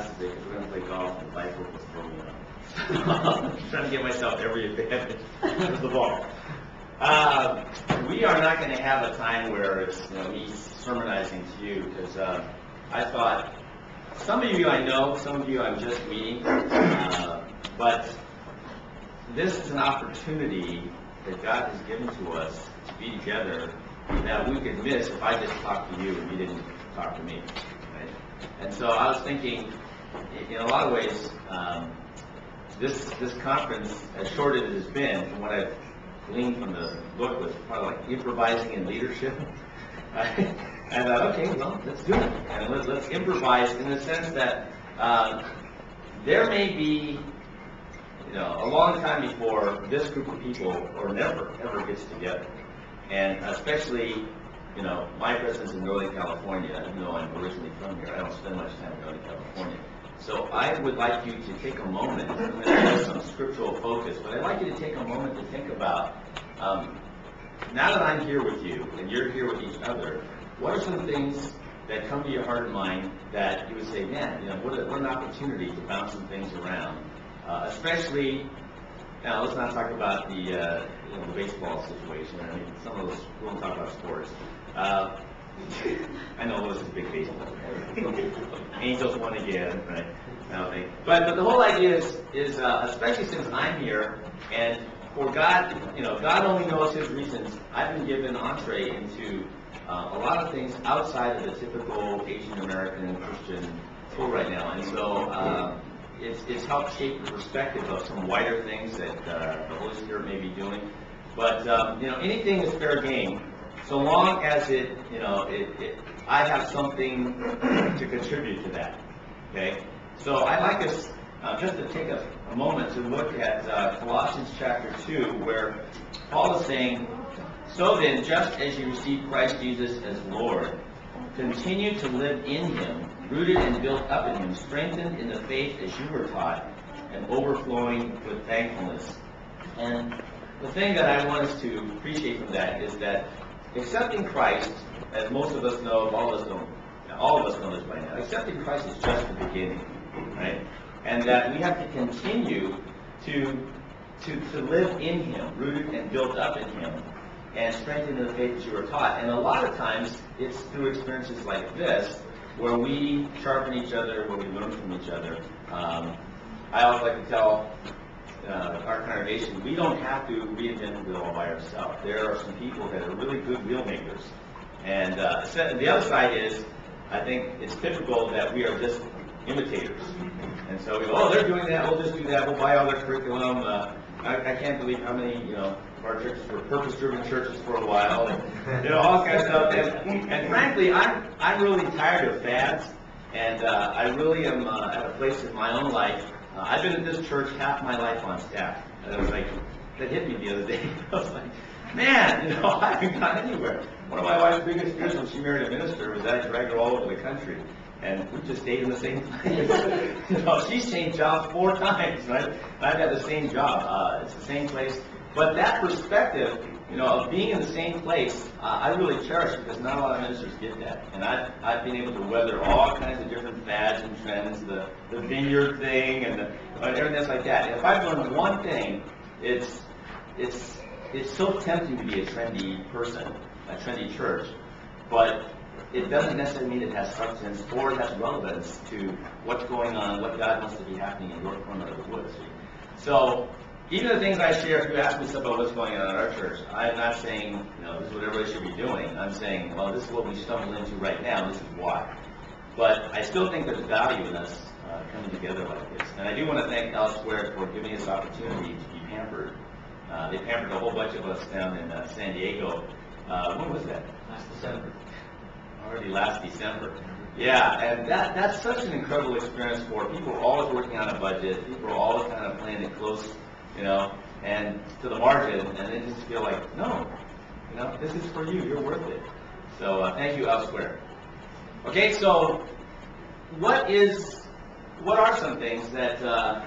Today because we're going to play golf and the bike was throwing up. I'm trying to get myself every advantage of the ball. We are not going to have a time where it's me sermonizing to you because I thought some of you I know, some of you I'm just meeting, but this is an opportunity that God has given to us to be together that we could miss if I just talked to you and you didn't talk to me. Right? And so I was thinking, in a lot of ways, this conference, as short as it has been, from what I've gleaned from the book, was probably like improvising in leadership. And I thought, okay, well, let's do it. And let's improvise in the sense that there may be, a long time before this group of people, or never, ever gets together. And especially, my presence in Northern California, even though I'm originally from here, I don't spend much time in Northern California. So I would like you to take a moment, I'm going to have some scriptural focus, but I'd like you to take a moment to think about, now that I'm here with you, and you're here with each other, what are some things that come to your heart and mind that you would say, man, what an opportunity to bounce some things around, especially. Now, let's not talk about the baseball situation. I mean, some of those, we won't talk about sports. I know Lewis is a big baseball player. Angels won again, right? I don't think. But the whole idea is especially since I'm here, and for God, God only knows His reasons. I've been given entree into a lot of things outside of the typical Asian American Christian school right now, and so. It's helped shape the perspective of some wider things that the Holy Spirit may be doing. But anything is fair game, so long as I have something to contribute to that. Okay, so I'd like us just to take a moment to look at Colossians chapter 2, where Paul is saying, "So then, just as you received Christ Jesus as Lord, continue to live in Him, rooted and built up in Him, strengthened in the faith as you were taught, and overflowing with thankfulness." And the thing that I want us to appreciate from that is that accepting Christ, as most of us know, all of us know this by now, accepting Christ is just the beginning, right? And that we have to continue to live in Him, rooted and built up in Him, and strengthened in the faith that you were taught. And a lot of times, it's through experiences like this, where we sharpen each other, where we learn from each other. I always like to tell our congregation, we don't have to reinvent the wheel all by ourselves. There are some people that are really good wheel makers. And the other side is, I think it's typical that we are just imitators. And so we go, oh, they're doing that, we'll just do that, we'll buy all their curriculum. I can't believe how many, our churches were purpose-driven churches for a while, and all kinds of stuff. And frankly, I'm really tired of fads, and I really am at a place in my own life. I've been at this church half my life on staff, and it was like, that hit me the other day. I was like, man, I haven't gone anywhere. One of my wife's biggest fears when she married a minister was that I dragged her all over the country. And we just stayed in the same place. She's changed jobs 4 times, right? I've had the same job. It's the same place. But that perspective, of being in the same place, I really cherish because not a lot of ministers get that. And I've been able to weather all kinds of different fads and trends, the vineyard thing and everything that's like that. And if I've learned one thing, it's so tempting to be a trendy person, a trendy church, but it doesn't necessarily mean it has substance or it has relevance to what's going on, what God wants to be happening in your corner of the woods. So even the things I share, if you ask me about what's going on in our church, I'm not saying, this is what everybody should be doing. I'm saying, well, this is what we stumbled into right now, this is why. But I still think there's value in us coming together like this. And I do want to thank Elsewhere for giving us opportunity to be pampered. They pampered a whole bunch of us down in San Diego. When was that? Last December. Already last December. Yeah, and that's such an incredible experience for people who are always working on a budget. People are always kind of playing it close, and to the margin, and they just feel like, no, this is for you. You're worth it. So thank you, Elsewhere. Okay, so what are some things that,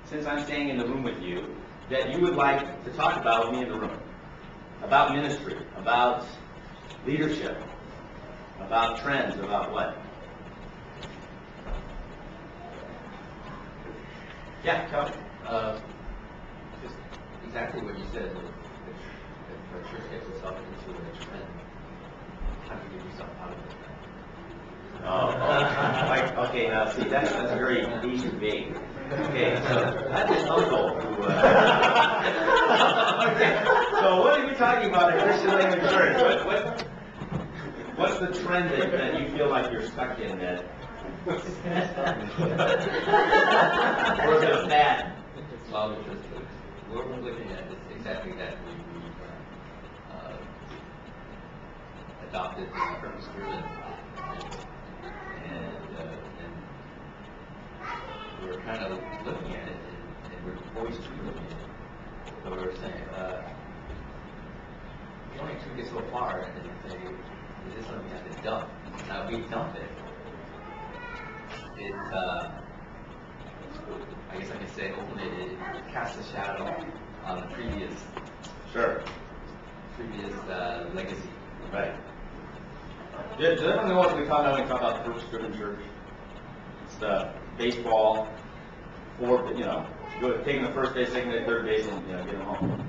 since I'm staying in the room with you, that you would like to talk about with me in the room? About ministry, about leadership, about trends, about what? Yeah, Kelvin? Just exactly what you said. If a church gets itself into a trend, how do you get yourself out of it? Okay, now see, that's very Asian vague. Okay, so I have this uncle who, okay, so what are we talking about at Christian Language Church? What's the trend that you feel like you're stuck in that? Or is it a fad? Well, what we're looking at is exactly that. We adopted the purpose-driven, and we're kind of looking at it, and we're always tweaking it. So we're saying, you only took it so far, and say, is this something we have to dump? Now, if we dump it, I guess I can say, hopefully it casts a shadow on the previous legacy. Right. Does everyone know what we talk about when we talk about purpose-driven church? It's the baseball, taking the first base, second base, third base, and getting home.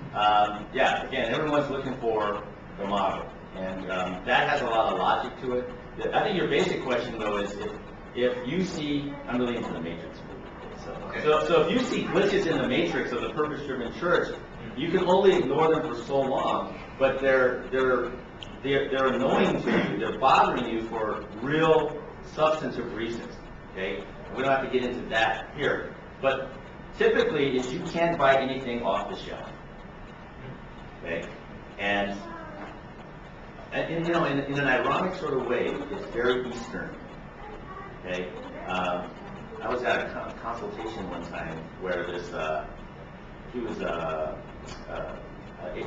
Yeah, again, everyone's looking for the model, and that has a lot of logic to it. I think your basic question, though, is if you see, I'm really into the matrix. So if you see glitches in the matrix of the purpose-driven church, you can only ignore them for so long, but they're annoying to you. They're bothering you for real substantive reasons. Okay, we don't have to get into that here, but typically is you can't buy anything off the shelf. Okay, and in an ironic sort of way, it's very Eastern. Okay. I was at a consultation one time where he was a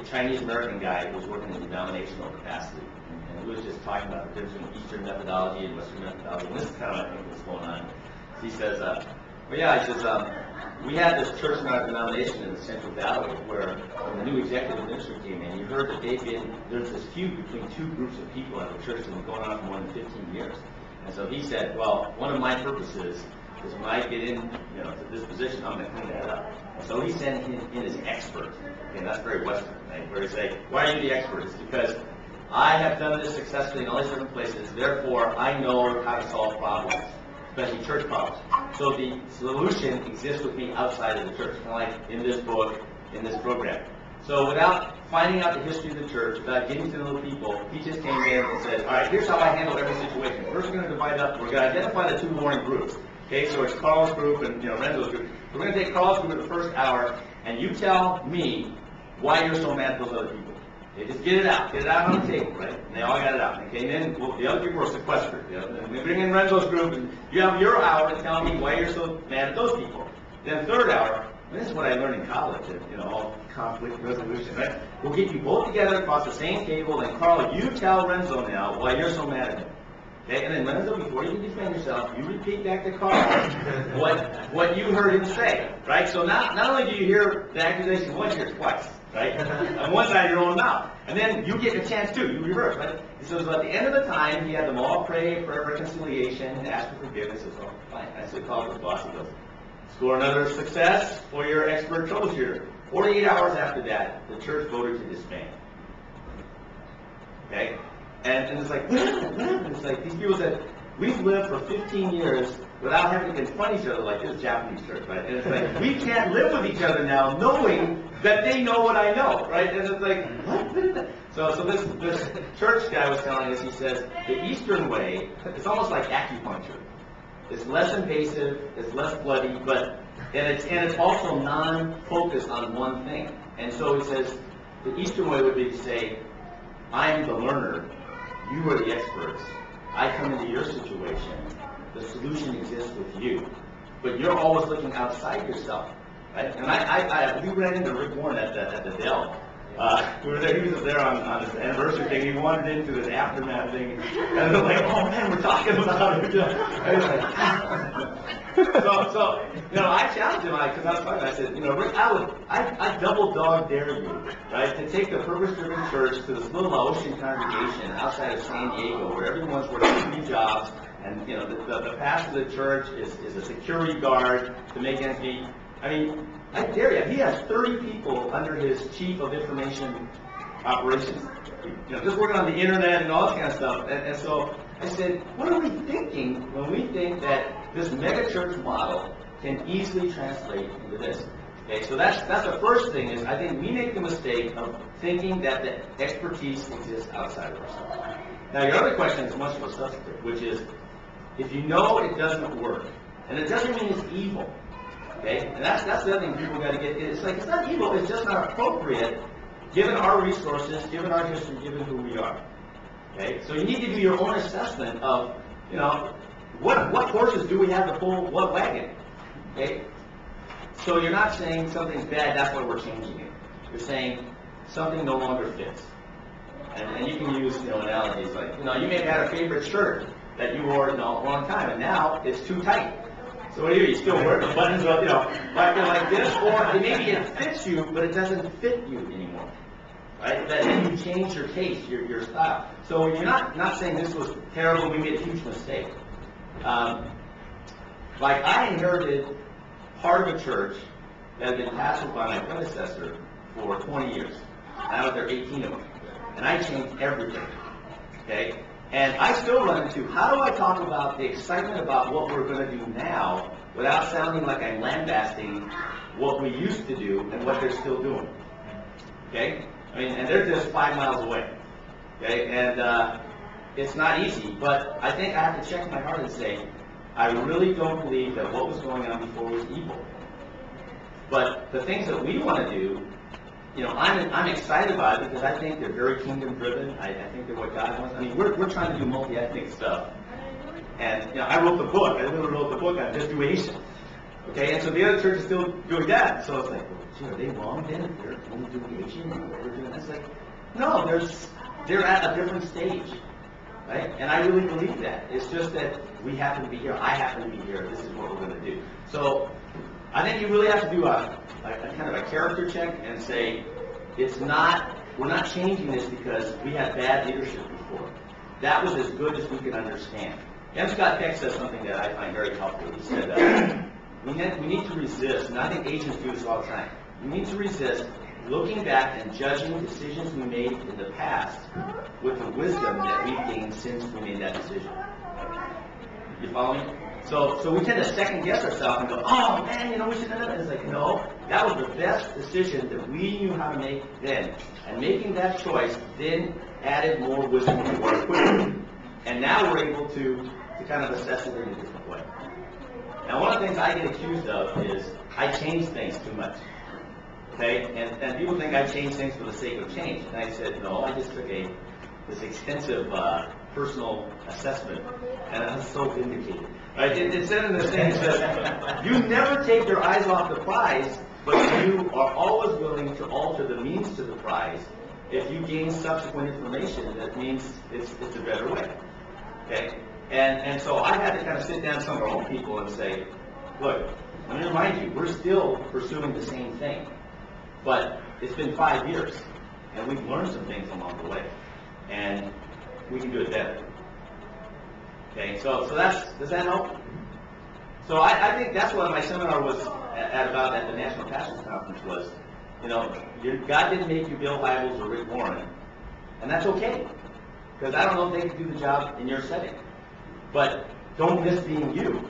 Chinese American guy who was working in denominational capacity, and he was just talking about the difference between Eastern methodology and Western methodology. And this is kind of, I think, what's going on. He says, we had this church in our denomination in the Central Valley where when the new executive minister came in, you heard that there's this feud between two groups of people at the church that has been going on for more than 15 years. And so he said, well, one of my purposes is when I get in, to this position, I'm going to clean that up. And so he sent in his expert. Okay, that's very Western, right? Where he say, why are you the expert? It's because I have done this successfully in all these different places. Therefore, I know how to solve problems, especially church problems. So the solution exists with me outside of the church, kind of like in this book, in this program. So without finding out the history of the church, without getting to know the people, he just came in and said, all right, here's how I handle every situation. First, we're going to divide up. We're going to identify the two warring groups. Okay, so it's Carl's group and Renzo's group. We're going to take Carl's group in the first hour, and you tell me why you're so mad at those other people. Okay, just get it out on the table, right? And they all got it out. Okay, and then the other people are sequestered. And we bring in Renzo's group, and you have your hour to tell me why you're so mad at those people. Then third hour, and this is what I learned in college, all conflict resolution, right? We'll get you both together across the same table, and Carl, you tell Renzo now why you're so mad at him. Okay, and then Renzo, before you can defend yourself, you repeat back to Carl what you heard him say, right? So not only do you hear the accusation once, you hear it twice, right? On one side of your own mouth. And then you get a chance too, you reverse, right? So at the end of the time, he had them all pray for reconciliation and ask for forgiveness. So fine. I said, call his boss, he goes, score another success for your expert troubleshooter. 48 hours after that, the church voted to disband. Okay? And it's like, what happened? It's like, these people said, we've lived for 15 years without having to confront each other like this Japanese church, right? And it's like, we can't live with each other now knowing that they know what I know, right? And it's like, what? So this church guy was telling us, he says, the Eastern way, it's almost like acupuncture. It's less invasive, it's less bloody, and it's also non-focused on one thing. And so he says, the Eastern way would be to say, I am the learner, you are the experts. I come into your situation. The solution exists with you. But you're always looking outside yourself, right? And we ran into Rick Warren at the Dell. We were there, he was there on his anniversary thing. He wandered into this aftermath thing. And they're like, oh man, we're talking about it. And was like, so I challenged him, because I was talking, I said, Rick, I double dog dare you, right, to take the purpose-driven church to this little Laotian congregation outside of San Diego where everyone's working 3 jobs, and the pastor of the church is a security guard to make ends meet. I mean, I dare you, he has 30 people under his chief of information operations, just working on the internet and all that kind of stuff. And so I said, what are we thinking when we think that this mega church model can easily translate into this? Okay, so that's the first thing, is I think we make the mistake of thinking that the expertise exists outside of ourselves. Now, your other question is much more substantive, which is, if you know it doesn't work, and it doesn't mean it's evil, okay? And that's the other thing people got to get. It's like, it's not evil, it's just not appropriate, given our resources, given our history, given who we are. Okay? So you need to do your own assessment of, what horses do we have to pull what wagon? Okay? So you're not saying something's bad, that's why we're changing it. You're saying something no longer fits. And you can use, analogies like, you may have had a favorite shirt that you wore, a long time, and now it's too tight. So what do? You still wear the buttons up, like this, or maybe it fits you, but it doesn't fit you anymore. Right? Then you change your taste, your style. So you're not saying this was terrible, we made a huge mistake. Like, I inherited part of a church that had been pastored by my predecessor for 20 years. And I was there 18 of them. And I changed everything. Okay? And I still run into, how do I talk about the excitement about what we're going to do now without sounding like I'm lambasting what we used to do and what they're still doing? Okay? I mean, and they're just 5 miles away. Okay? And it's not easy, but I think I have to check my heart and say, I really don't believe that what was going on before was evil. But the things that we want to do, I'm excited about it because I think they're very kingdom driven. I think they're what God wants. I mean, we're trying to do multi-ethnic stuff. And, I wrote the book. I literally wrote the book on just do Asian. Okay, and so the other church is still doing that. So it's like, well, gee, are they wrong then if they're only doing Asian? Or what we're doing? It's like, no, they're at a different stage. Right? And I really believe that. It's just that we happen to be here. I happen to be here. This is what we're going to do. So I think you really have to do a kind of a character check and say, we're not changing this because we had bad leadership before. That was as good as we could understand. M. Scott Peck says something that I find very helpful. He said, we need to resist, and I think Asians do this all the time. We need to resist looking back and judging decisions we made in the past with the wisdom that we've gained since we made that decision. You follow me? So we tend to second guess ourselves and go, oh man, we should have done that. It's like, no, that was the best decision that we knew how to make then. And making that choice then added more wisdom to our equipment. And now we're able to kind of assess it in a different way. Now, one of the things I get accused of is I change things too much. Okay? And people think I change things for the sake of change. And I said, no, I just took this extensive personal assessment, and I was so vindicated. Right? It said in this thing, it says, you never take your eyes off the prize, but you are always willing to alter the means to the prize if you gain subsequent information that means it's a better way. Okay? And so I had to kind of sit down with some of our own people and say, look, let me remind you, we're still pursuing the same thing. But it's been 5 years, and we've learned some things along the way. And we can do it better. Okay, so does that help? So I think that's what my seminar was about at the National Pastors Conference was, God didn't make you Bill Hybels or Rick Warren, and that's okay. Because I don't know if they can do the job in your setting. But don't miss being you.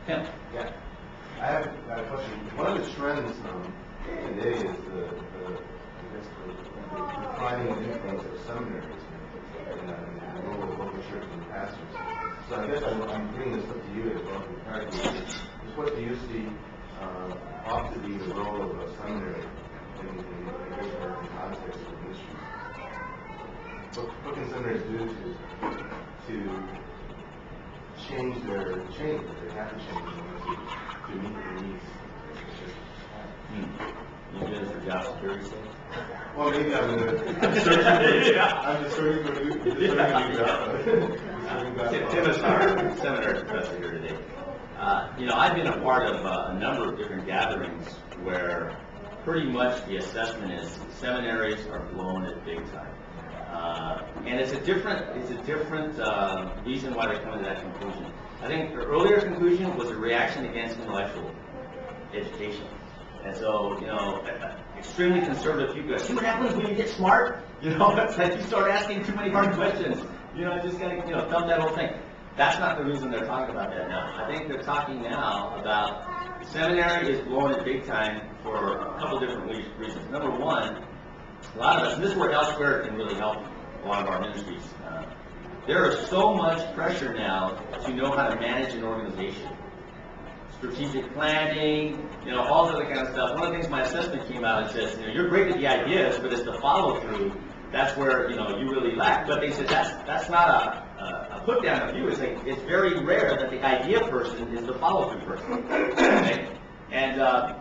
Tim? Yeah. I have a question. One of the trends today is the declining influence of seminaries in the role of local churches and pastors. So I guess I'm bringing this up to you as well. Just what do you see ought to be the role of a seminary in the context of ministry? What can seminaries do to change their change? They have to change in order to meet the needs of the church. You do this for job security's sake? Well, maybe I'm just searching for a new job. Tim is our seminary professor here today. I've been a part of a number of different gatherings where pretty much the assessment is seminaries are blown at big time. And it's a different reason why they're coming to that conclusion. I think the earlier conclusion was a reaction against intellectual education. And so, extremely conservative people go, see what happens when you get smart? It's like you start asking too many hard questions. Just gotta, dump that whole thing. That's not the reason they're talking about that now. I think they're talking now about seminary is blowing it big time for a couple different reasons. Number one, a lot of us, and this is where elsewhere can really help a lot of our ministries. There is so much pressure now to know how to manage an organization. Strategic planning, all that other kind of stuff. One of the things my assessment came out and says, you're great at the ideas, but it's the follow-through, that's where, you really lack. But they said that's not a put down of you. It's like, it's very rare that the idea person is the follow-through person. Okay? And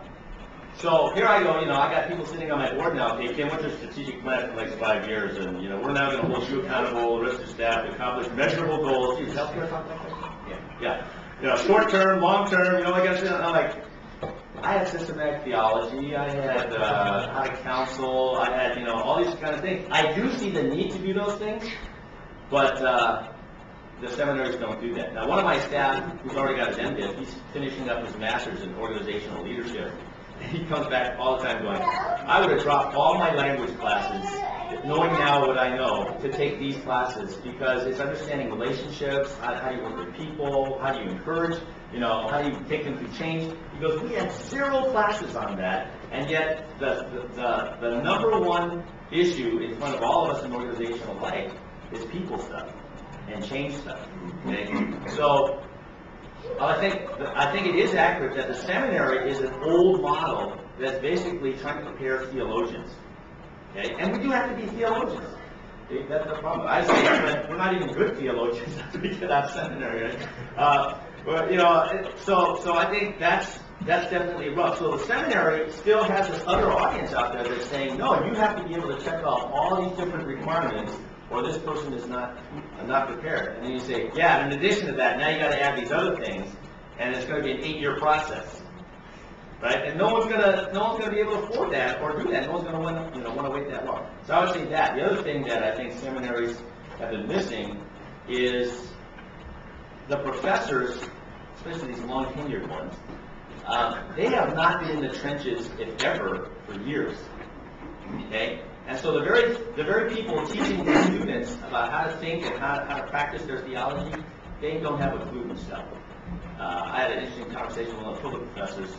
so here I go, I got people sitting on my board now, okay, Ken, what's your strategic plan for the next 5 years? And, we're now going to hold you accountable, the rest of the staff, to accomplish measurable goals. Geez, healthcare talk like that? Yeah. Short term, long term, I got to, I'm like, I had systematic theology, I had how to counsel, I had, all these kind of things. I do see the need to do those things, but the seminaries don't do that. Now, one of my staff, who's already got his MDiv, he's finishing up his master's in organizational leadership. He comes back all the time going, I would have dropped all my language classes, knowing now what I know, to take these classes, because it's understanding relationships, how do you work with people, how do you encourage, how do you take them through change. He goes, we had 0 classes on that, and yet the number one issue in front of all of us in organizational life is people stuff and change stuff. Okay? So I think it is accurate that the seminary is an old model that's basically trying to prepare theologians. Okay? And we do have to be theologians. Okay? That's the problem. I say we're not even good theologians after we get out of seminary. Right? But so I think that's definitely rough. So the seminary still has this other audience out there that's saying, no, you have to be able to check off all these different requirements, or this person is not prepared. And then you say, yeah, in addition to that, now you got to add these other things, and it's going to be an 8-year process, right? And no one's going to be able to afford that or do that. No one's going to want to wait that long. So I would say that. The other thing that I think seminaries have been missing is the professors, especially these long tenured ones. They have not been in the trenches, if ever, for years. Okay. And so the very people teaching their students about how to think and how to practice their theology, they don't have a clue themselves. I had an interesting conversation with one of the public professors.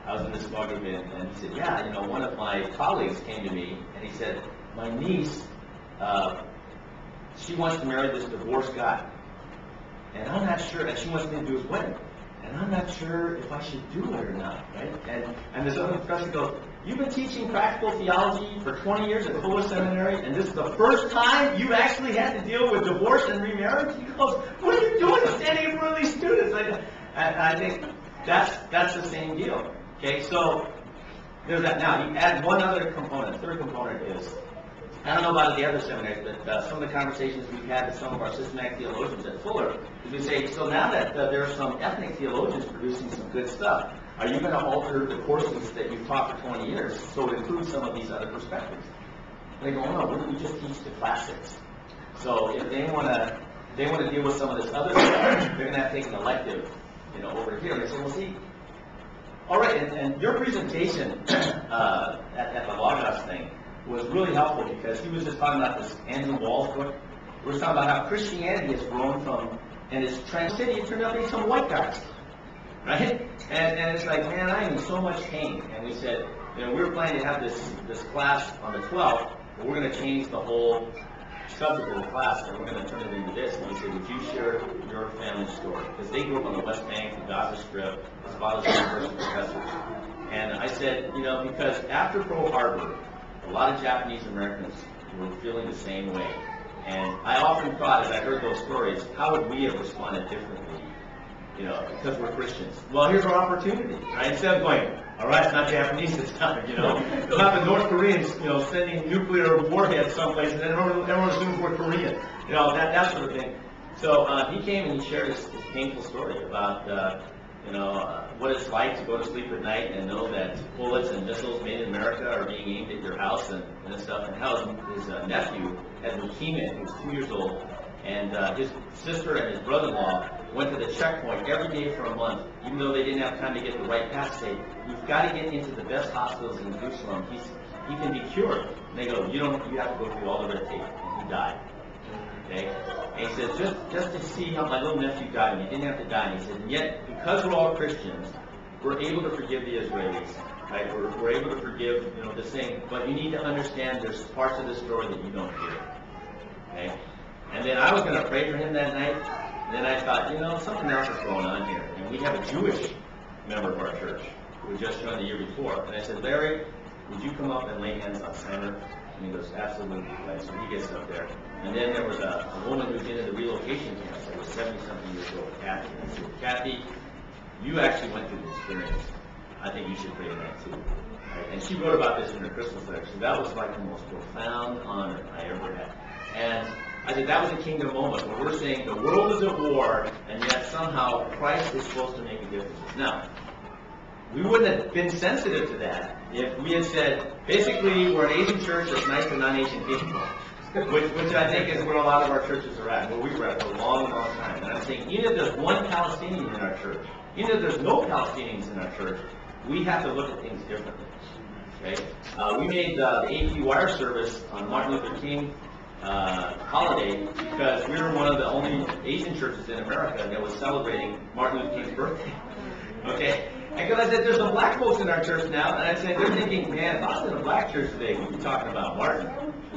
I was in this small group, and he said, yeah, one of my colleagues came to me, and he said, my niece, she wants to marry this divorced guy. And I'm not sure, and she wants me to do his wedding. And I'm not sure if I should do it or not, right? And this other professor goes, you've been teaching practical theology for 20 years at Fuller Seminary, and this is the first time you actually had to deal with divorce and remarriage? He goes, what are you doing standing in front of these students? And I think that's the same deal. Okay, so there's that. Now, you add one other component. Third component is, I don't know about the other seminaries, but some of the conversations we've had with some of our systematic theologians at Fuller, is we say, so now that there are some ethnic theologians producing some good stuff, are you going to alter the courses that you've taught for 20 years so it includes some of these other perspectives? And they go, oh no, we just teach the classics. So if they want to deal with some of this other stuff, they're going to have to take an elective, over here. And they say, well, see, all right, and your presentation at the Logos thing was really helpful because he was just talking about this Andrew Wall's book. He was talking about how Christianity has grown from, and it's Trans-City, it turned out to be some white guys. Right? And it's like, man, I'm in so much pain. And we said, we were planning to have this class on the 12th, but we're going to change the whole subject of the class, and we're going to turn it into this. And we said, would you share your family story? Because they grew up on the West Bank, the Gaza Strip, his father's university professors. And I said, because after Pearl Harbor, a lot of Japanese Americans were feeling the same way. And I often thought, as I heard those stories, how would we have responded differently? Because we're Christians. Well, here's our opportunity, right? Instead of going, all right, it's not Japanese this time, They'll have the North Koreans, sending nuclear warheads someplace, and then everyone assumes we're Korean. That sort of thing. So he came and he shared this painful story about what it's like to go to sleep at night and know that bullets and missiles made in America are being aimed at your house and stuff, and how his nephew had leukemia. He was 2 years old, and his sister and his brother-in-law went to the checkpoint every day for a month, even though they didn't have time to get the right pass. Say, you've got to get into the best hospitals in Jerusalem. He can be cured. And they go, you have to go through all the red tape. And he died. Okay? And he said, just to see how my little nephew died, and he didn't have to die. And he said, and yet, because we're all Christians, we're able to forgive the Israelis. Right? We're able to forgive, this thing. But you need to understand there's parts of the story that you don't hear. Okay? And then I was going to pray for him that night. And then I thought, something else is going on here. And we have a Jewish member of our church who had just joined the year before. And I said, Larry, would you come up and lay hands on Simon? And he goes, absolutely. Right? So he gets up there. And then there was a woman who was in the relocation camp that was 70-something years old, Kathy. And I said, Kathy, you actually went through the experience. I think you should pray tonight too. Right? And she wrote about this in her Christmas letter. So that was like the most profound honor I ever had. And I said that was a kingdom moment where we're saying the world is at war, and yet somehow Christ is supposed to make a difference. Now, we wouldn't have been sensitive to that if we had said, basically, we're an Asian church that's nice to non-Asian people, which I think is where a lot of our churches are at, where we were at for a long, long time. And I'm saying, even if there's one Palestinian in our church, even if there's no Palestinians in our church, we have to look at things differently. Okay? We made the AP wire service on Martin Luther King holiday because we were one of the only Asian churches in America that was celebrating Martin Luther King's birthday. Okay? And because I said, there's some black folks in our church now, and I said, they're thinking, man, if I was in a black church today, we'd be talking about Martin.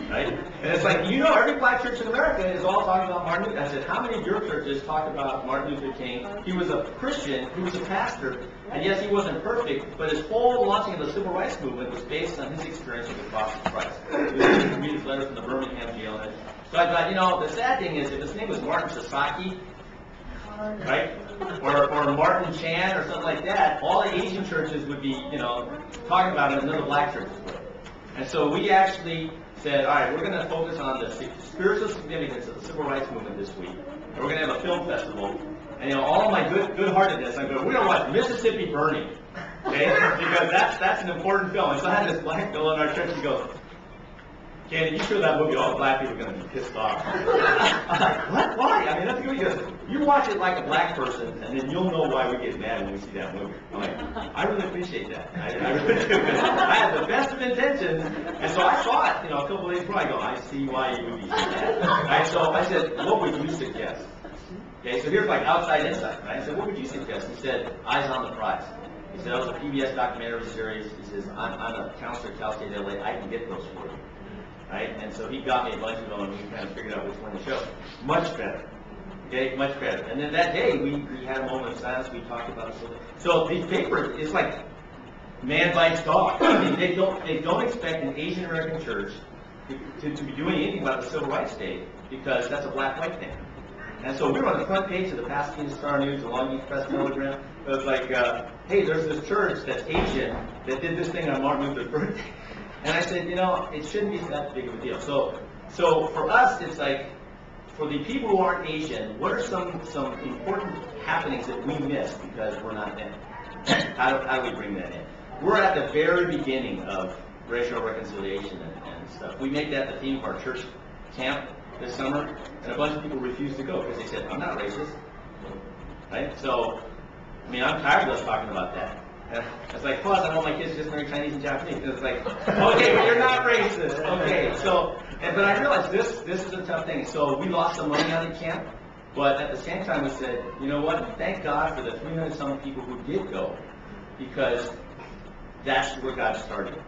Right? And it's like, every black church in America is all talking about Martin Luther. I said, how many of your churches talk about Martin Luther King? He was a Christian, he was a pastor, and yes, he wasn't perfect, but his whole launching of the civil rights movement was based on his experience with the cross of Christ. He was able to read his letter from the Birmingham jail. So I thought, the sad thing is, if his name was Martin Sasaki, right, or Martin Chan or something like that, all the Asian churches would be, talking about it, and none of the black churches would. And so we actually said, all right, we're going to focus on the spiritual significance of the civil rights movement this week. And we're going to have a film festival. And all of my good-heartedness, I'm going, we're going to watch Mississippi Burning. Okay? Because that's an important film. And so I had this black girl in our church who goes, Ken, you show that movie, all the black people are going to be pissed off. I'm like, what? Why? I mean, that's good. He goes, you watch it like a black person, and then you'll know why we get mad when we see that movie. I'm like, I really appreciate that. I really do. I had the best of intentions, and so I saw it, a couple days before. I go, I see why you would be mad. Right? So I said, what would you suggest? Okay, so here's like outside insight. Right? I said, what would you suggest? He said, Eyes on the Prize. He said, that was a PBS documentary series. He says, I'm a counselor at Cal State LA. I can get those for you. Right? And so he got me a bunch of them, and we kind of figured out which one to show. Much better. Okay, much better. And then that day, we had a moment of silence. We talked about it. So these papers, it's like man bites dog. I mean, they don't expect an Asian American church to be doing anything about the Civil Rights Day because that's a black-white thing. And so we were on the front page of the Pasadena Star News, the Long Beach Press Telegram. It was like, hey, there's this church that's Asian that did this thing on Martin Luther's birthday. And I said, it shouldn't be that big of a deal. So for us, it's like, for the people who aren't Asian, what are some important happenings that we miss because we're not in? How do we bring that in? We're at the very beginning of racial reconciliation and stuff. We made that the theme of our church camp this summer, and a bunch of people refused to go because they said, I'm not racist. Right? So, I'm tired of us talking about that. It's like, plus, I want my kids to just marry Chinese and Japanese. And it's like, okay, but you're not racist. Okay, but I realized this is a tough thing. So we lost some money on the camp, but at the same time we said, you know what? Thank God for the 300-some people who did go, because that's where God started.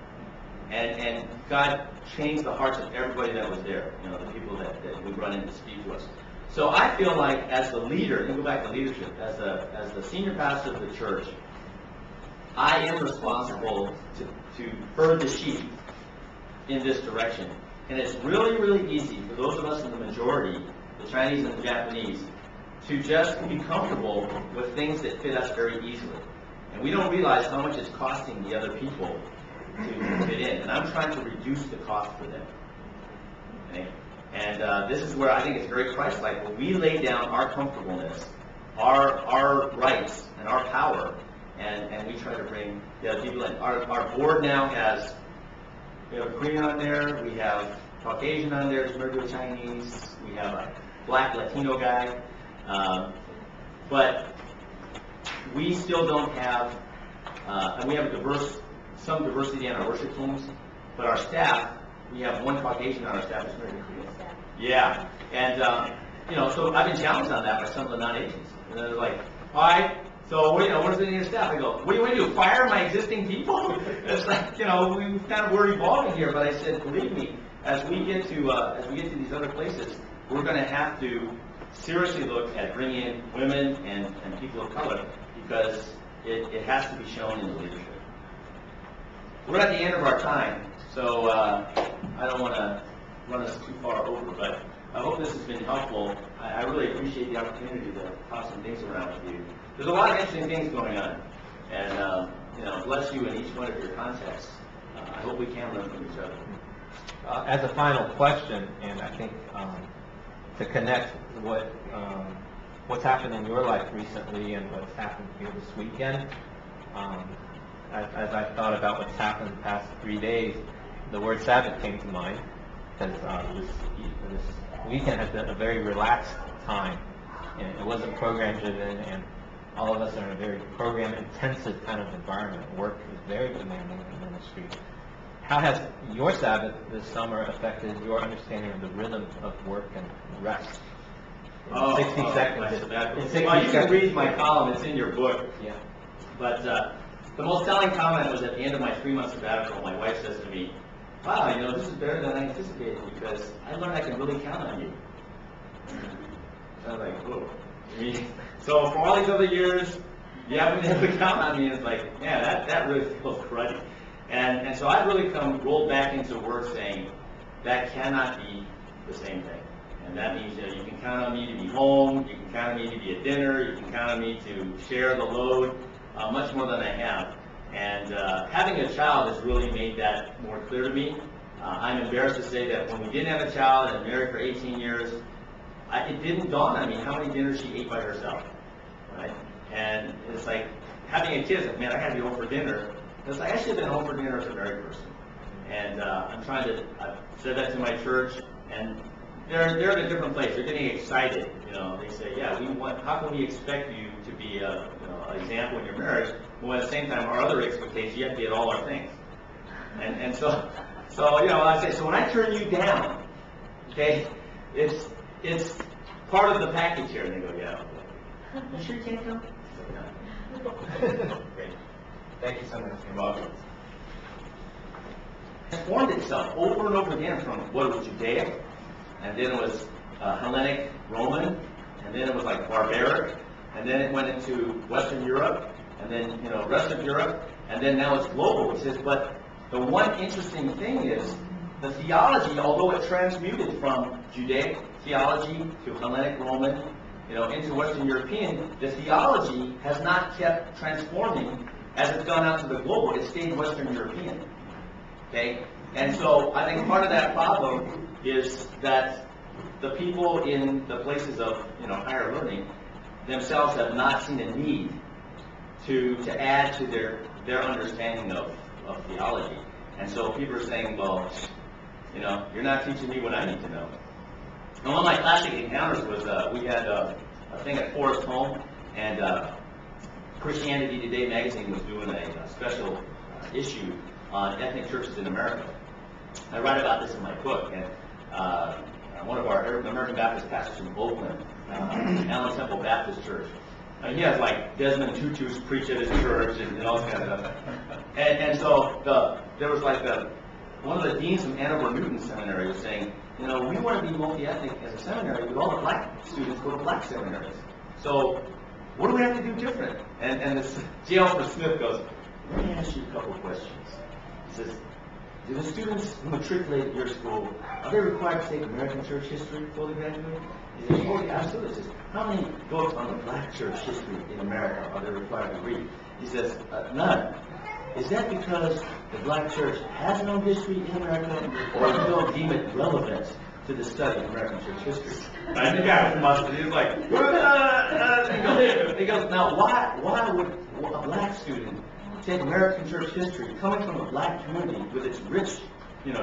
And God changed the hearts of everybody that was there, the people that would run in to speak to us. So I feel like as the leader, and go back to leadership, as the senior pastor of the church, I am responsible to herd the sheep in this direction. And it's really, really easy for those of us in the majority, the Chinese and the Japanese, to just be comfortable with things that fit us very easily. And we don't realize how much it's costing the other people to fit in. And I'm trying to reduce the cost for them. Okay? And this is where I think it's very Christ-like. When we lay down our comfortableness, our rights, and our power, and we try to bring the other people in. Our board now has, we have a Korean on there, we have Caucasian on there, there's married to a Chinese, we have a black Latino guy, but we still don't have, and we have some diversity in our worship teams, but our staff, we have one Caucasian on our staff that's married to Korean. Yeah, and so I've been challenged on that by some of the non-Asians. And they're like, all right, so what is it in your staff? I go, what do you want to do, fire my existing people? It's like, we're evolving here, but I said, believe me, as we get to these other places, we're going to have to seriously look at bringing in women and people of color, because it has to be shown in the leadership. We're at the end of our time, so I don't want to run us too far over, but I hope this has been helpful. I really appreciate the opportunity to toss some things around with you. There's a lot of interesting things going on, and bless you in each one of your contexts. I hope we can learn from each other. As a final question, and I think to connect what's happened in your life recently and what's happened here this weekend, as I thought about what's happened the past 3 days, the word Sabbath came to mind, because this weekend has been a very relaxed time, and it wasn't program driven, and all of us are in a very program intensive kind of environment. Work is very demanding in ministry. How has your Sabbath this summer affected your understanding of the rhythm of work and rest? In 60 seconds. Well, you can read my column, it's in your book. Yeah. But the most telling comment was at the end of my 3-month sabbatical. My wife says to me, wow, this is better than I anticipated, because I learned I can really count on you. So I was like, whoa. So for all these other years, you haven't been able to count on me. It's like, yeah, that really feels cruddy. And so I've really rolled back into work saying, that cannot be the same thing. And that means you can count on me to be home, you can count on me to be at dinner, you can count on me to share the load much more than I have. And having a child has really made that more clear to me. I'm embarrassed to say that when we didn't have a child and married for 18 years, it didn't dawn on me how many dinners she ate by herself, right? And it's like, having a kid, it's like, man, I had to be home for dinner. It's like, I should have been home for dinner as a married person. And I've said that to my church, and they're in a different place. They're getting excited. They say, yeah, how can we expect you to be an example in your marriage, when at the same time our other expectations, you have to be at all our things. And so I say, so when I turn you down, okay, it's part of the package here. And they go, yeah. You sure you can't come? Great. Thank you so much. You're welcome. It formed itself over and over again from what was Judea, and then it was Hellenic Roman, and then it was like barbaric, and then it went into Western Europe, and then rest of Europe, and then now it's global. It says, but the one interesting thing is the theology, although it transmuted from Judaic theology to Hellenic Roman, into Western European, the theology has not kept transforming as it's gone out to the global. It stayed Western European. Okay? And so I think part of that problem is that the people in the places of higher learning themselves have not seen a need to add to their understanding of theology. And so people are saying, well, you're not teaching me what I need to know. And one of my classic encounters was we had a thing at Forest Home, and Christianity Today magazine was doing a special issue on ethnic churches in America. I write about this in my book, and one of our American Baptist pastors from Oakland, Allen Temple Baptist Church, he has like Desmond Tutu's preach at his church and all this kind of stuff. And so there was like one of the deans from Ann Arbor Newton Seminary was saying, we want to be multi-ethnic as a seminary, but all the black students go to black seminaries. So what do we have to do different? And this J. Alfred Smith goes, let me ask you a couple of questions. He says, do the students who matriculate at your school, are they required to take American church history before they graduate? He says, oh, yeah, absolutely. He says, how many books on the black church history in America are they required to read? He says, none. Is that because the black church has no history in America, or you don't deem it relevant to the study of American church history? I think I must have. He was like, He goes, now why would a black student take American church history, coming from a black community with its rich,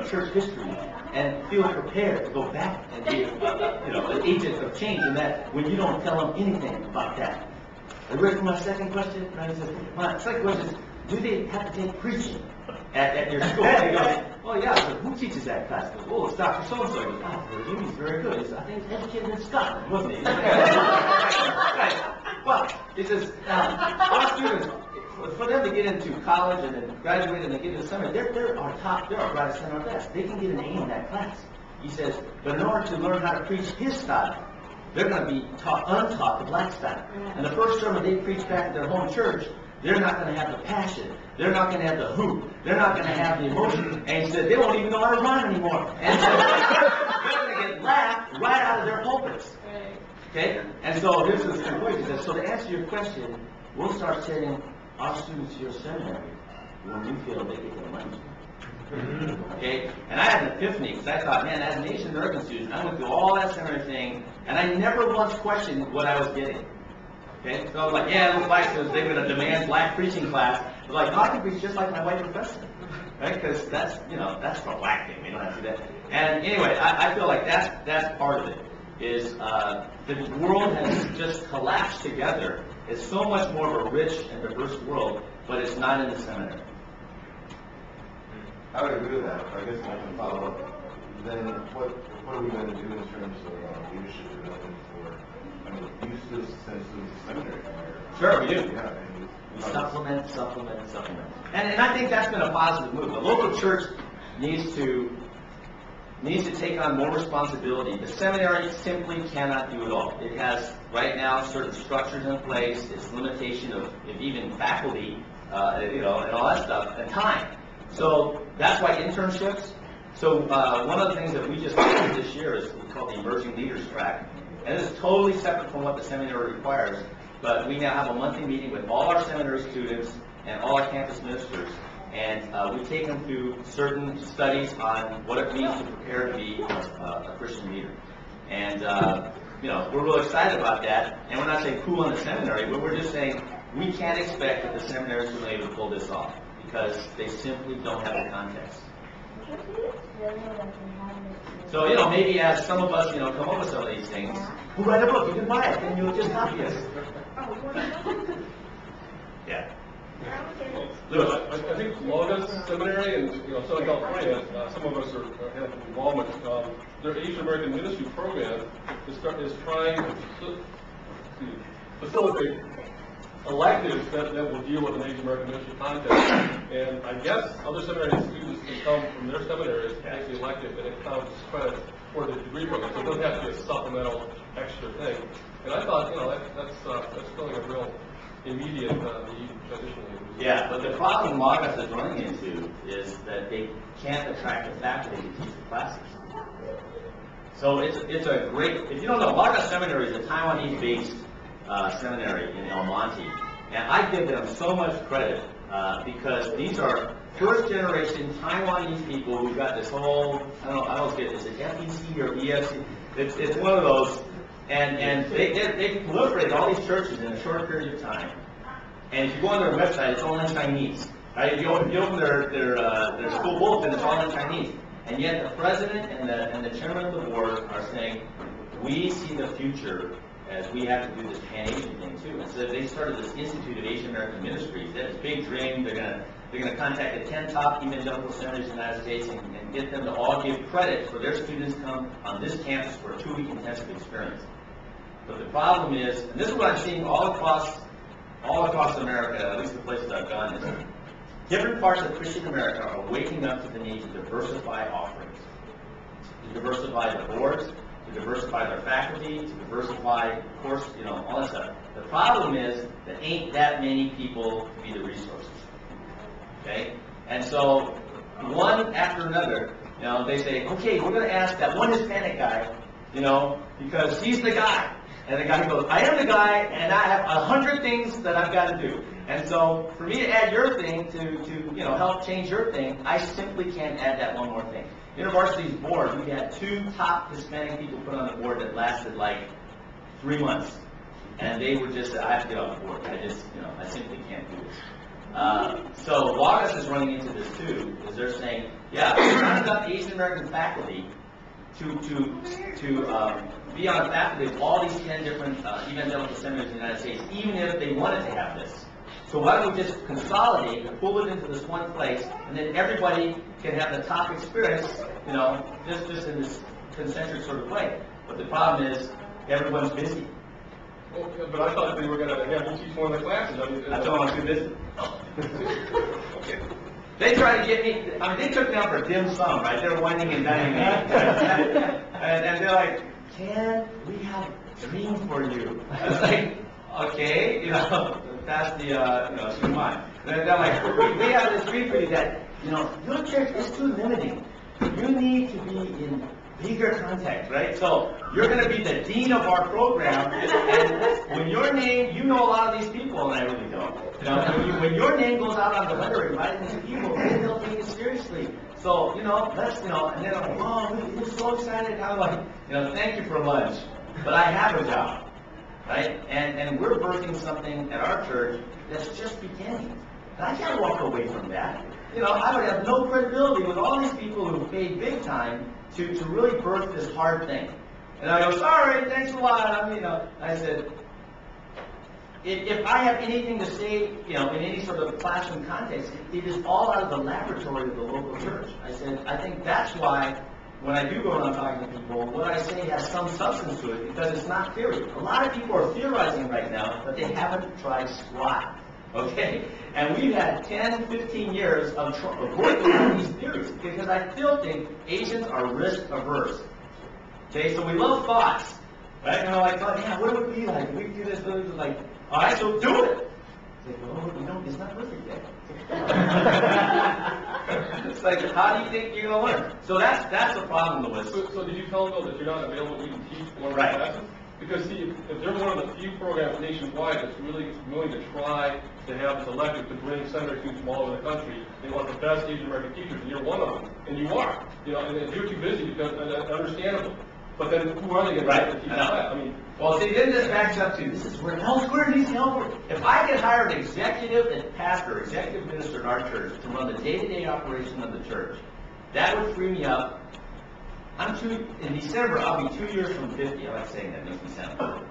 church history, and feel prepared to go back and be, an agent of change in that when you don't tell them anything about that? Are you ready for my second question? And I said, my second question is, do they have to take preaching at your school? And he goes, oh yeah. So who teaches that class? He goes, oh, it's Dr. So-and-so. He goes, oh, he's very good. He says, I think he's educated in Scotland, wasn't he? But he says, our students, for them to get into college and then graduate and then get into seminary, they're our top, they're our brightest and our best. They can get an A in that class. He says, but in order to learn how to preach his style, they're going to be untaught the black style. And the first sermon they preach back at their home church, they're not going to have the passion. They're not going to have the hoop. They're not going to have the emotion. And he said, they won't even know how to rhyme anymore. And so they're going to get laughed right out of their pulpits. Okay? And so here's his conclusion. He says, so to answer your question, we'll start sending our students to your seminary when we feel they get their money. Okay? And I had an epiphany because I thought, man, as an Asian American student, I went through all that seminary thing, and I never once questioned what I was getting. Okay? So I was like, yeah, those black students, they're going to demand black preaching class. I was like, no, I can preach just like my white professor. Right? Because that's, that's for a black thing. We don't have to do that. And anyway, I feel like that's part of it. Is the world has just collapsed together. It's so much more of a rich and diverse world, but it's not in the seminary. I would agree with that. I guess I can follow up. Then what are we going to do in terms of leadership development for, you still send students to seminary? Sure, we do. Yeah. We supplement. And I think that's been a positive move. The local church needs to take on more responsibility. The seminary simply cannot do it all. It has, right now, certain structures in place, its limitation of even faculty, and all that stuff, and time. So that's why internships. So one of the things that we just did this year is we call the Emerging Leaders Track. And this is totally separate from what the seminary requires, but we now have a monthly meeting with all our seminary students and all our campus ministers. And we take them through certain studies on what it means to prepare to be a Christian leader. And, we're real excited about that. And we're not saying cool on the seminary, but we're just saying we can't expect that the seminaries will be able to pull this off because they simply don't have the context. So, maybe as some of us, come up with some of these things, we'll write a book, you can buy it, and you'll just copy us. Yeah. I think Logos Seminary in Southern California, some of us have involvement. Their Asian American Ministry program is trying to facilitate electives that will deal with an Asian American Ministry context. And I guess other seminary students can come from their seminaries to take the elective, and it counts as credit for the degree program. So it doesn't have to be a supplemental extra thing. And I thought, that's filling a real immediate need traditionally. Yeah, but the problem Logos is running into is that they can't attract the faculty to teach the classes. So it's a great, if you don't know, Logos Seminary is a Taiwanese-based seminary in El Monte. And I give them so much credit because these are first-generation Taiwanese people who've got this whole, I don't get this, is it FEC or EFC? It's one of those. And they proliferated all these churches in a short period of time. And if you go on their website, it's all in Chinese. Right? If you open their school bulletin, it's all in Chinese. And yet the president and the chairman of the board are saying, we see the future as we have to do this Pan-Asian thing too. And so they started this Institute of Asian American Ministries. They have this big dream. They're going to contact the 10 top evangelical seminaries in the United States and get them to all give credit for their students come on this campus for a 2-week intensive experience. But the problem is, and this is what I'm seeing all across America, at least the places I've gone, is different parts of Christian America are waking up to the need to diversify offerings, to diversify the boards, to diversify their faculty, to diversify course, all that stuff. The problem is there ain't that many people to be the resources. Okay? And so one after another, they say, okay, we're going to ask that one Hispanic guy, because he's the guy. And the guy goes, I am the guy, and I have 100 things that I've got to do. And so for me to add your thing to help change your thing, I simply can't add that one more thing. University's board, we had 2 top Hispanic people put on the board that lasted like 3 months. and they would just say, I have to get off the board. I simply can't do this. So August is running into this too, is they're saying, yeah, there's not enough Asian American faculty to be on a faculty of all these 10 different evangelical seminaries in the United States, even if they wanted to have this. So why don't we just consolidate and pull it into this one place, and then everybody can have the top experience, just in this concentric sort of way. But the problem is, everyone's busy. Well, but I thought they were going to have you teach one of the classes. I told them I'm too busy. Okay. They tried to get me, they took me out for dim sum, right? They were whining and dining me. and they're like, Ken, we have dreams for you. I was like, okay, that's the, she's mine. And they're like, we have this dream for you that, your church is too limiting. You need to be in bigger context, right? So you're going to be the dean of our program, and when your name, you know a lot of these people, and I really don't. When your name goes out on the letter inviting these people, then they'll take it seriously. So, let's, and they're like, oh, we're so excited. I'm like, thank you for lunch, but I have a job, right? And we're birthing something at our church that's just beginning. And I can't walk away from that. I would have no credibility with all these people who paid big time to really birth this hard thing. And I go, sorry, thanks a lot. I said, if I have anything to say, in any sort of classroom context, it is all out of the laboratory of the local church. I said, I think that's why when I do go around talking to people, what I say has some substance to it, because it's not theory. A lot of people are theorizing right now, but they haven't tried squat. Okay? And we've had 10, 15 years of working on these theories, because I still think Asians are risk averse. Okay, so we love thoughts. Right? And we're like, oh, yeah, what would it be like? We do this, like, all right, so do it. It's like, no, it's not perfect yet. It's like, how do you think you're going to learn? So that's the problem, Louis. So did you tell them, though, that you're not available to even teach one of the Right. classes? Because, see, if they're one of the few programs nationwide that's really willing to try to have this elective to bring seminary students from all over the country, they want the best Asian American teachers, and you're one of them. And you are. And you're too busy, because, understandable. But then who are they going to teach that? Well, see, then this backs up to, this is where elsewhere needs help. If I could hire an executive and pastor, executive minister in our church to run the day-to-day operation of the church, that would free me up. In December, I'll be 2 years from 50. I like saying that, makes me sound good.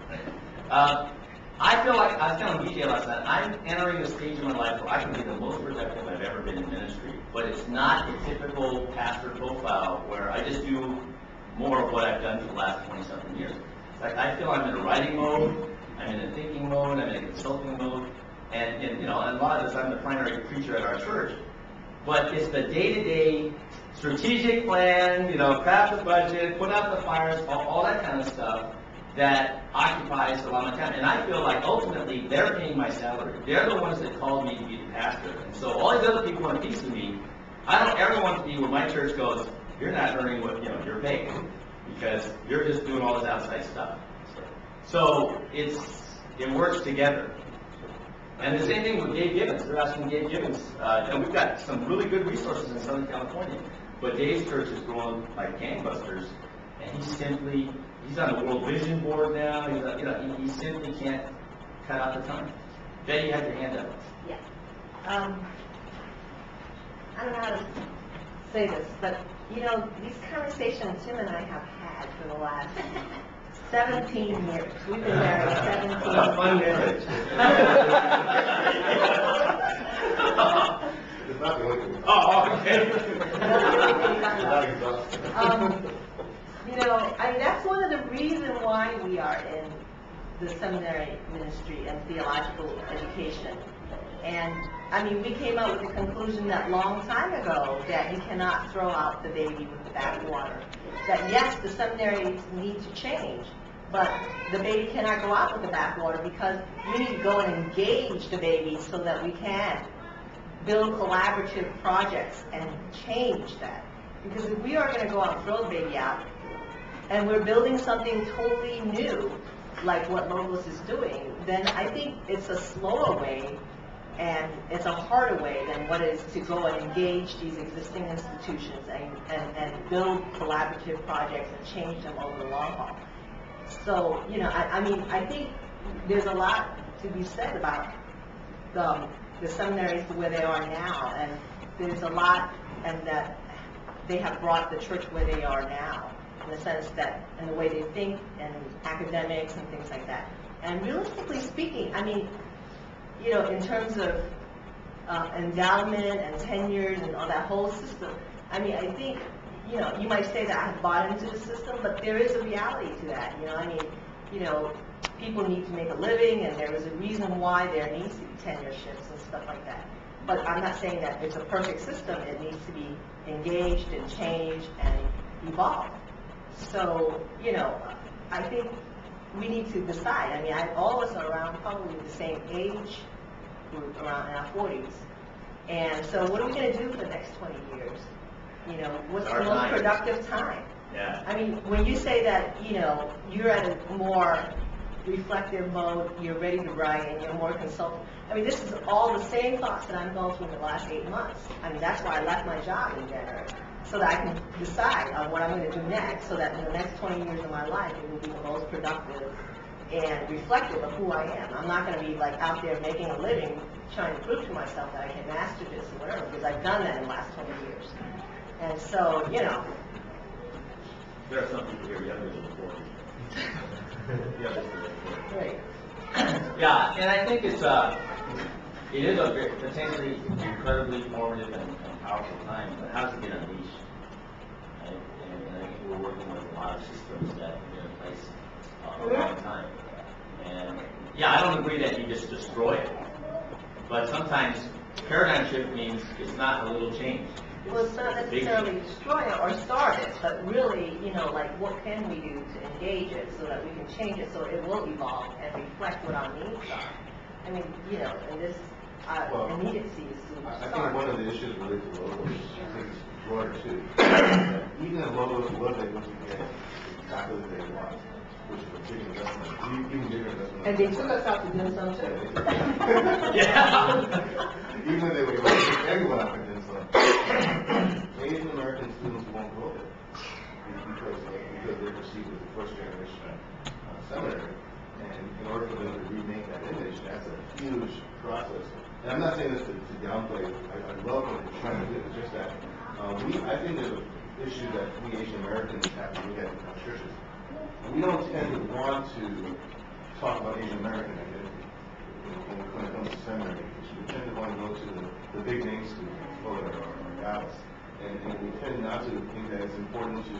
I feel like, I was telling BJ last night, I'm entering a stage in my life where I can be the most productive I've ever been in ministry. But it's not a typical pastor profile where I just do more of what I've done for the last 20-something years. Like, I feel I'm in a writing mode, I'm in a thinking mode, I'm in a consulting mode, and a lot of this, I'm the primary preacher at our church. But it's the day-to-day strategic plan, craft the budget, put out the fires, all that kind of stuff that occupies a lot of my time. And I feel like ultimately they're paying my salary. They're the ones that called me to be the pastor. And so all these other people want a piece of me. I don't ever want to be where my church goes, you're not earning what you're paid, because you're just doing all this outside stuff. So it works together. And the same thing with Dave Gibbons. They're asking Dave Gibbons. And we've got some really good resources in Southern California. But Dave's church is growing like gangbusters. And he's on the World Vision Board now. He simply can't cut out the time. Betty, you have your hand up. Yeah. I don't know how to say this, but, these conversations Tim and I have had for the last 17 years. We've been married 17 years. That's fun marriage. It's not the only thing. Oh, okay. Not exhausted. That's one of the reasons why we are in the seminary ministry and theological education. And, we came up with the conclusion that long time ago that you cannot throw out the baby with the bathwater. That yes, the seminaries need to change, but the baby cannot go out with the bathwater, because we need to go and engage the baby so that we can build collaborative projects and change that. Because if we are going to go out and throw the baby out, and we're building something totally new, like what Logos is doing, then I think it's a slower way and it's a harder way than what is to go and engage these existing institutions and build collaborative projects and change them over the long haul. So, I think there's a lot to be said about the seminaries to where they are now, and there's a lot, and that they have brought the church where they are now, in the sense that, in the way they think, and academics and things like that. And realistically speaking, I mean, you know, in terms of endowment and tenures and all that whole system, I mean, I think, you know, you might say that I have bought into the system, but there is a reality to that, you know, I mean, you know, people need to make a living, and there is a reason why there needs to be tenureships and stuff like that. But I'm not saying that it's a perfect system. It needs to be engaged and changed and evolved. So, you know, I think we need to decide. I mean, all of us are around probably the same age, we're around in our 40s. And so what are we going to do for the next 20 years? You know, what's the most productive time? Yeah. I mean, when you say that, you know, you're at a more reflective mode, you're ready to write, and you're more consultative. I mean, this is all the same thoughts that I'm going through in the last 8 months. I mean, that's why I left my job in January, so that I can decide on what I'm going to do next, so that in the next 20 years of my life, it will be the most productive and reflective of who I am. I'm not going to be like out there making a living, trying to prove to myself that I can master this or whatever, because I've done that in the last 20 years. And so, you know. There are some people here younger than 40. Right. Yeah, and I think it is a very, potentially incredibly formative and powerful time, but how does it get unleashed? Right? And I think we're working with a lot of systems that have been in place a long time. And yeah, I don't agree that you just destroy it, but sometimes paradigm shift means it's not a little change. Well, it's not necessarily destroy it or start it, but really, you know, like, what can we do to engage it so that we can change it so it will evolve and reflect what our needs are? I mean, you know, and this immediacy is to I start. think one of the issues related to logos, I think it's broader too. Even if logos was able to get exactly what they want, which is a big investment, even bigger investment. And they took us out to do some too. Yeah. Even if they were able to take everyone out for dim sum, Asian American students won't go there because they're perceived as the first generation seminary. And in order for them to remake that image, that's a huge process. And I'm not saying this to downplay. I love what they're trying to do. It's just that I think there's an issue that we Asian Americans have to look at in our churches. We don't tend to want to talk about Asian American identity when it comes to seminary. We tend to want to go to the big name schools, Florida or Dallas. And we tend not to think that it's important to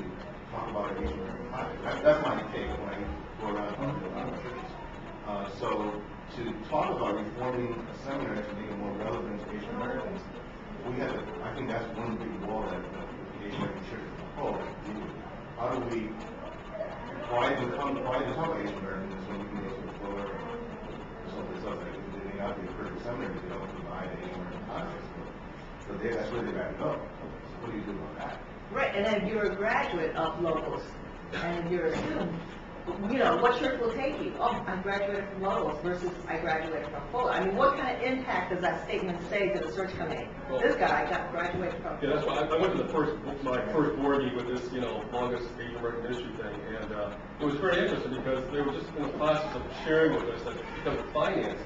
talk about Asian American politics. That's my take when I go around talking to a lot of churches. So to talk about reforming a seminary to make it more relevant to Asian Americans, I think that's one big wall that the Asian American church as a whole has to deal with. How do we, why even talk about Asian Americans when we can go to Florida or someplace else? They may not be a perfect seminary, they don't provide Asian American politics, but that's where they got to go. So what do you do about that? Right, and then you're a graduate of locals, and you're a student. You know, what church will take you? Oh, I graduated from Locals versus I graduated from Fuller. I mean, what kind of impact does that statement say to the search committee? This guy got graduated from Yeah, that's why I went to my first board meeting with this, you know, longest Asian American history thing, and it was very interesting because they were just in the process of sharing with us that because of finances,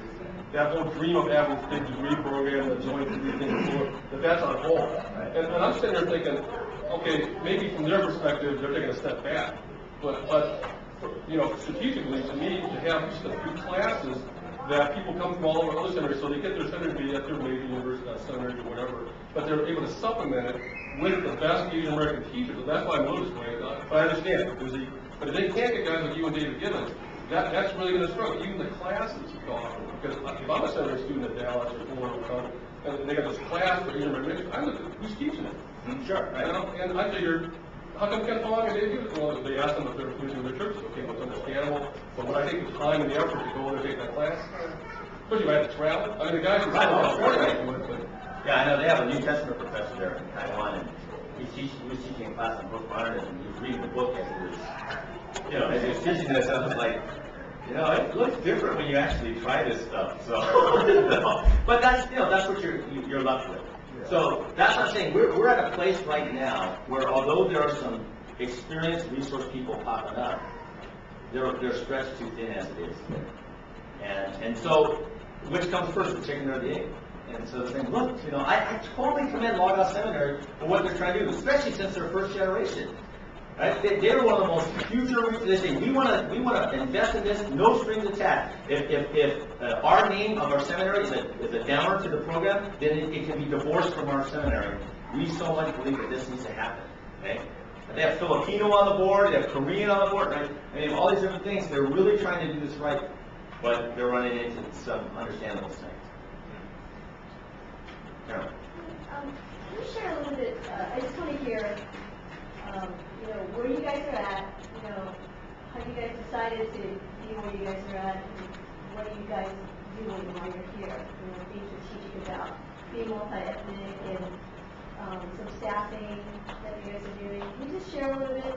that whole dream of having this big degree program, the joint degree thing, that's on hold. And I'm sitting there thinking, okay, maybe from their perspective, they're taking a step back, but you know, strategically, to me, to have just a few classes that people come from all over other seminaries, so they get their seminary degree at their major university, seminary or whatever, but they're able to supplement it with the best Asian American teachers, and that's why I'm a little disappointed. But I understand, but if they can't get guys like you and David Gibbons, that's really going to struggle. Even the classes we offer, because if I'm a seminary student at Dallas or Florida, and they got this class for Asian American, I look at who's teaching it. Sure. Right? And I figured, how come Ken Fong and David Gibbons? Well, they asked them if they're using their churches. Okay, well, it's understandable. But when I take the time and the effort to go there and take that class, especially if I had to travel, I mean, the guys from California do it, but Yeah, I know they have a New Testament professor there in Taiwan, and he was teaching a class on book modernism, and he was reading the book as he was, you know, as he was teaching this. I was like, you know, it looks different when you actually try this stuff. So, but that's, you know, that's what you're left with. So that's what I'm saying. We're at a place right now where, although there are some experienced resource people popping up, they're stretched too thin as it is. And so, which comes first, the chicken or the egg? And so they're saying, look, I totally commend Logos Seminary for what they're trying to do, especially since they're first generation. Right? They're one of the most future. They say we want to invest in this, no strings attached. If our name of our seminary is a downer to the program, then it can be divorced from our seminary. We so much believe that this needs to happen. Okay? They have Filipino on the board, they have Korean on the board, right? I mean, all these different things. They're really trying to do this right, but they're running into some understandable things. Carol. Can you share a little bit, I just want to hear, where you guys are at, how you guys decided to be where you guys are at, and what are you guys doing while you're here, being strategic about being multi-ethnic and some staffing that you guys are doing. Can you just share a little bit?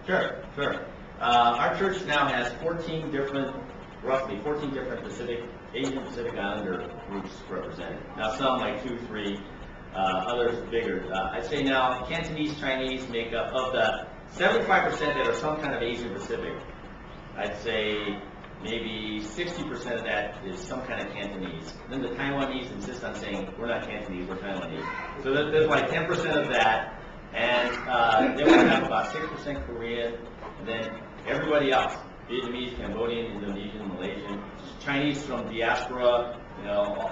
Sure. Our church now has roughly 14 different Asian Pacific Islander groups represented. Now some like 2, 3, others bigger. I'd say now Cantonese, Chinese make up of the 75% that are some kind of Asian Pacific. I'd say maybe 60% of that is some kind of Cantonese. Then the Taiwanese insist on saying, we're not Cantonese, we're Taiwanese. So there's like 10% of that, and then we have about 6% Korean, and then everybody else, Vietnamese, Cambodian, Indonesian, Malaysian, Chinese from diaspora,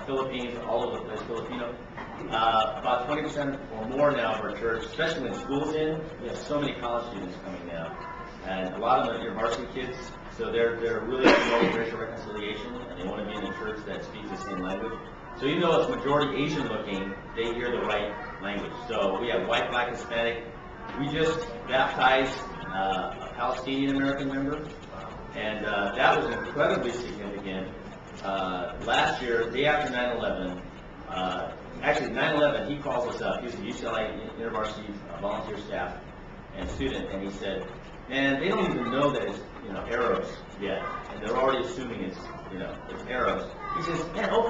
Philippines, all over the place, Filipino. About 20% or more now of our church, especially when school's in, we have so many college students coming now. And a lot of them are varsity kids, so they're really promoting racial reconciliation, and they want to be in a church that speaks the same language. So even though it's majority Asian looking, they hear the right language. So we have white, black, Hispanic. We just baptized a Palestinian American member, and that was incredibly significant. Last year, day after 9/11, actually 9/11, he calls us up. He's a UCLA University volunteer staff and student, and he said, "Man, they don't even know that it's Arabs yet, and they're already assuming it's Arabs." He says, "Man, Oklahoma